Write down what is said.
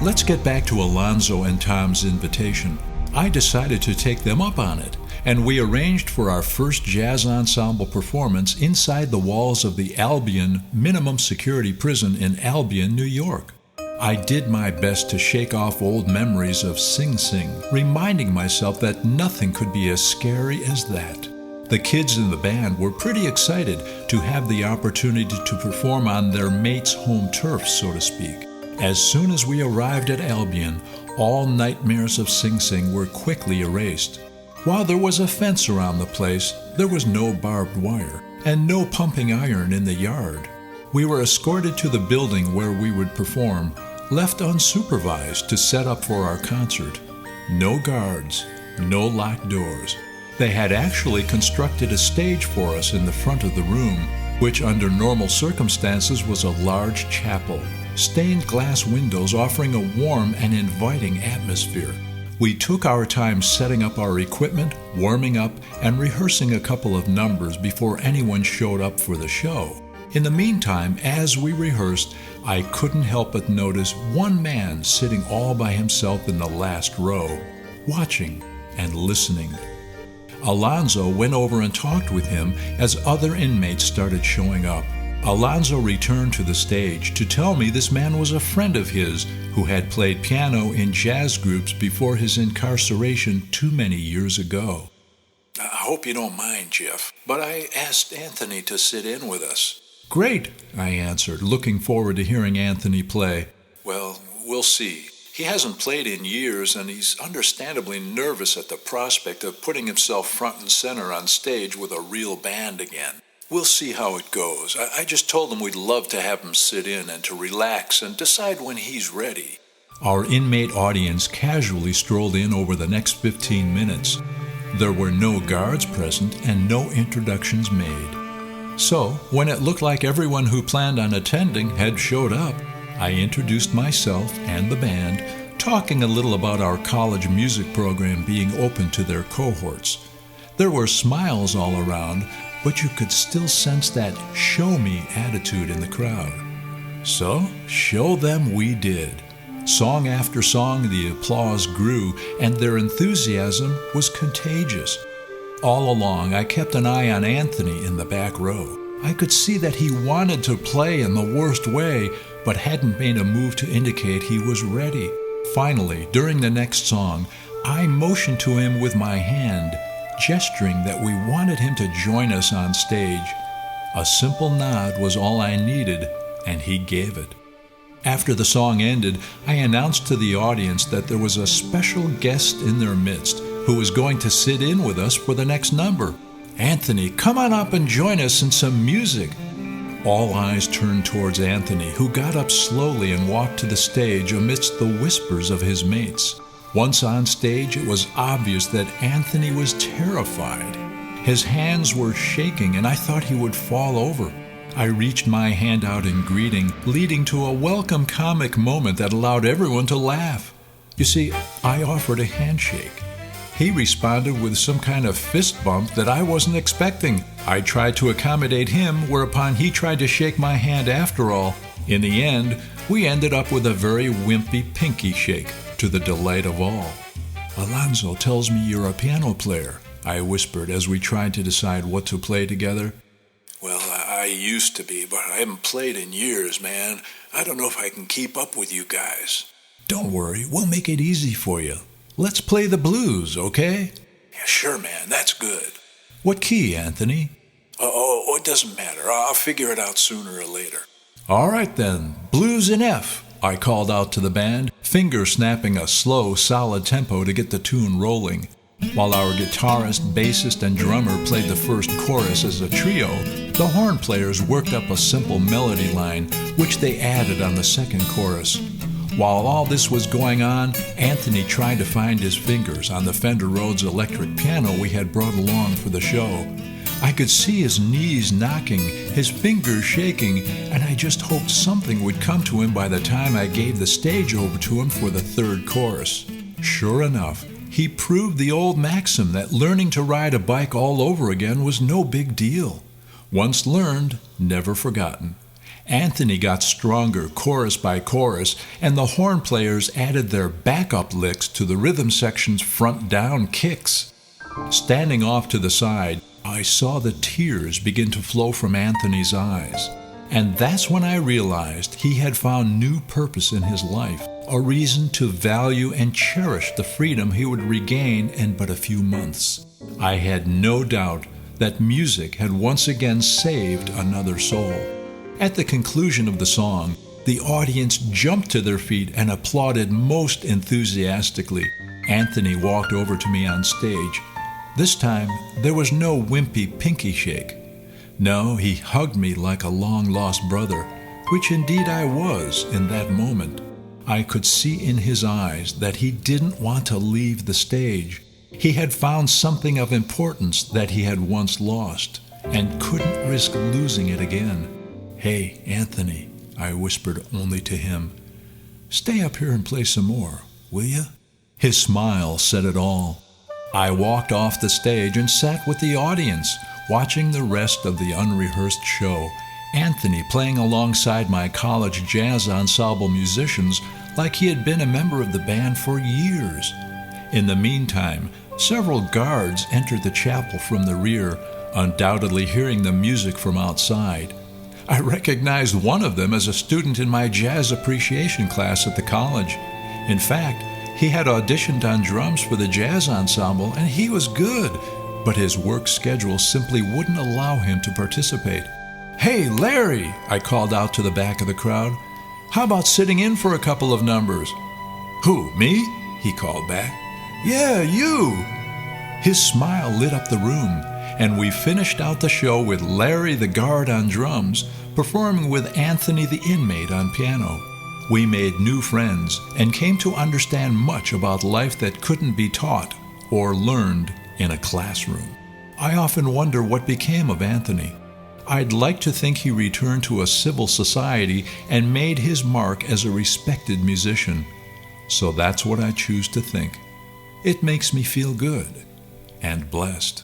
Let's get back to Alonzo and Tom's invitation. I decided to take them up on it, and we arranged for our first jazz ensemble performance inside the walls of the Albion Minimum Security Prison in Albion, New York. I did my best to shake off old memories of Sing Sing, reminding myself that nothing could be as scary as that. The kids in the band were pretty excited to have the opportunity to perform on their mates' home turf, so to speak. As soon as we arrived at Albion, all nightmares of Sing Sing were quickly erased. While there was a fence around the place, there was no barbed wire and no pumping iron in the yard. We were escorted to the building where we would perform, left unsupervised to set up for our concert. No guards, no locked doors. They had actually constructed a stage for us in the front of the room, which under normal circumstances was a large chapel. Stained glass windows offering a warm and inviting atmosphere. We took our time setting up our equipment, warming up, and rehearsing a couple of numbers before anyone showed up for the show. In the meantime, as we rehearsed, I couldn't help but notice one man sitting all by himself in the last row, watching and listening. Alonzo went over and talked with him as other inmates started showing up. Alonzo returned to the stage to tell me this man was a friend of his who had played piano in jazz groups before his incarceration too many years ago. I hope you don't mind, Jeff, but I asked Anthony to sit in with us. Great, I answered, looking forward to hearing Anthony play. Well, we'll see. He hasn't played in years, and he's understandably nervous at the prospect of putting himself front and center on stage with a real band again. We'll see how it goes. I just told him we'd love to have him sit in and to relax and decide when he's ready. Our inmate audience casually strolled in over the next 15 minutes. There were no guards present and no introductions made. So, when it looked like everyone who planned on attending had showed up, I introduced myself and the band, talking a little about our college music program being open to their cohorts. There were smiles all around, but you could still sense that show-me attitude in the crowd. So, show them we did. Song after song, the applause grew, and their enthusiasm was contagious. All along, I kept an eye on Anthony in the back row. I could see that he wanted to play in the worst way, but hadn't made a move to indicate he was ready. Finally, during the next song, I motioned to him with my hand, gesturing that we wanted him to join us on stage. A simple nod was all I needed, and he gave it. After the song ended, I announced to the audience that there was a special guest in their midst who was going to sit in with us for the next number. Anthony, come on up and join us in some music. All eyes turned towards Anthony, who got up slowly and walked to the stage amidst the whispers of his mates. Once on stage, it was obvious that Anthony was terrified. His hands were shaking, and I thought he would fall over. I reached my hand out in greeting, leading to a welcome comic moment that allowed everyone to laugh. You see, I offered a handshake. He responded with some kind of fist bump that I wasn't expecting. I tried to accommodate him, whereupon he tried to shake my hand after all. In the end, we ended up with a very wimpy pinky shake, to the delight of all. Alonzo tells me you're a piano player, I whispered as we tried to decide what to play together. Well, I used to be, but I haven't played in years, man. I don't know if I can keep up with you guys. Don't worry, we'll make it easy for you. Let's play the blues, okay? Yeah, sure, man, that's good. What key, Anthony? Oh, it doesn't matter. I'll figure it out sooner or later. All right then, blues in F, I called out to the band, finger snapping a slow, solid tempo to get the tune rolling. While our guitarist, bassist, and drummer played the first chorus as a trio, the horn players worked up a simple melody line, which they added on the second chorus. While all this was going on, Anthony tried to find his fingers on the Fender Rhodes electric piano we had brought along for the show. I could see his knees knocking, his fingers shaking, and I just hoped something would come to him by the time I gave the stage over to him for the third chorus. Sure enough, he proved the old maxim that learning to ride a bike all over again was no big deal. Once learned, never forgotten. Anthony got stronger chorus by chorus, and the horn players added their backup licks to the rhythm section's front-down kicks. Standing off to the side, I saw the tears begin to flow from Anthony's eyes. And that's when I realized he had found new purpose in his life, a reason to value and cherish the freedom he would regain in but a few months. I had no doubt that music had once again saved another soul. At the conclusion of the song, the audience jumped to their feet and applauded most enthusiastically. Anthony walked over to me on stage. This time, there was no wimpy pinky shake. No, he hugged me like a long-lost brother, which indeed I was in that moment. I could see in his eyes that he didn't want to leave the stage. He had found something of importance that he had once lost and couldn't risk losing it again. "Hey, Anthony," I whispered only to him, "stay up here and play some more, will you?" His smile said it all. I walked off the stage and sat with the audience, watching the rest of the unrehearsed show, Anthony playing alongside my college jazz ensemble musicians like he had been a member of the band for years. In the meantime, several guards entered the chapel from the rear, undoubtedly hearing the music from outside. I recognized one of them as a student in my jazz appreciation class at the college. In fact, he had auditioned on drums for the jazz ensemble, and he was good, but his work schedule simply wouldn't allow him to participate. "Hey, Larry," I called out to the back of the crowd. "How about sitting in for a couple of numbers?" "Who, me?" he called back. "Yeah, you." His smile lit up the room, and we finished out the show with Larry the guard on drums, performing with Anthony the inmate on piano. We made new friends and came to understand much about life that couldn't be taught or learned in a classroom. I often wonder what became of Anthony. I'd like to think he returned to a civil society and made his mark as a respected musician. So that's what I choose to think. It makes me feel good and blessed.